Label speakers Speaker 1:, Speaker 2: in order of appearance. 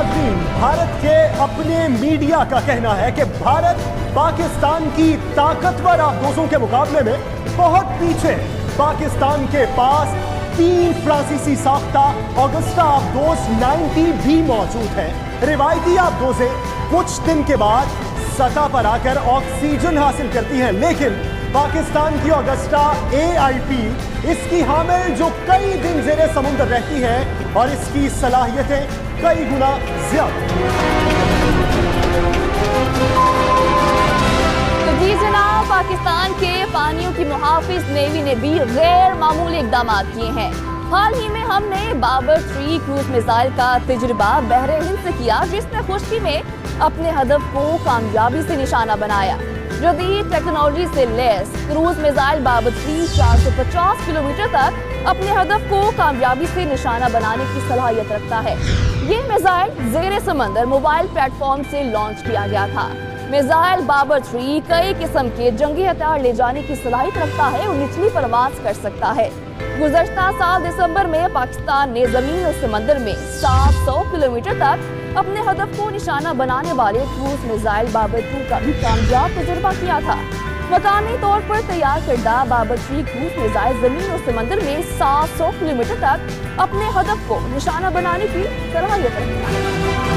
Speaker 1: नाज़रीन, भारत के अपने मीडिया का कहना है कि भारत पाकिस्तान की ताकतवर आबदोजों के मुकाबले में बहुत पीछे। पाकिस्तान के पास 3 फ्रांसीसी साख्ता ऑगस्टा आबदोज 90 भी मौजूद है। रिवायती आबदोजें कुछ दिन के बाद सतह पर आकर ऑक्सीजन हासिल करती हैं, लेकिन पाकिस्तान की ऑगस्टा AIP इसकी हामिल जो कई दिन ज़ेरे समुंदर रहती है और इसकी सलाहियतें कई गुना ज्यादा।
Speaker 2: तो जी जनाब, पाकिस्तान के पानियों की मुहाफिज नेवी ने भी गैर मामूली इकदाम किए हैं। हाल ही में हमने बाबर 3 क्रूज मिसाइल का तजुर्बा बहरे हिंद से किया, जिसने खुश्की में अपने हदफ को कामयाबी से निशाना बनाया। जदीद टेक्नोलॉजी से lace cruise missile Babar 3 450 kilometre तक अपने हदफ को कामयाबी से निशाना बनाने की सलाहियत रखता है। ये मिसाइल ज़ेरे समंदर मोबाइल प्लेटफॉर्म से लॉन्च किया गया था। मिसाइल बाबर 3 कई किस्म के जंगी हथियार ले जाने की सलाहियत रखता है और निचली परवाज कर सकता है। गुज़श्ता साल दिसंबर में पाकिस्तान ने जमीन और समंदर में 700 किलोमीटर तक अपने हदफ को निशाना बनाने वाले क्रूज मिसाइल बाबर 2 का भी कामयाब तजुर्बा किया था। मकामी तौर पर तैयार करदा बाबर 3 क्रूज मिसाइल जमीन और समंदर में 700 किलोमीटर तक अपने हदफ को निशाना बनाने की सलाहियत रखता है।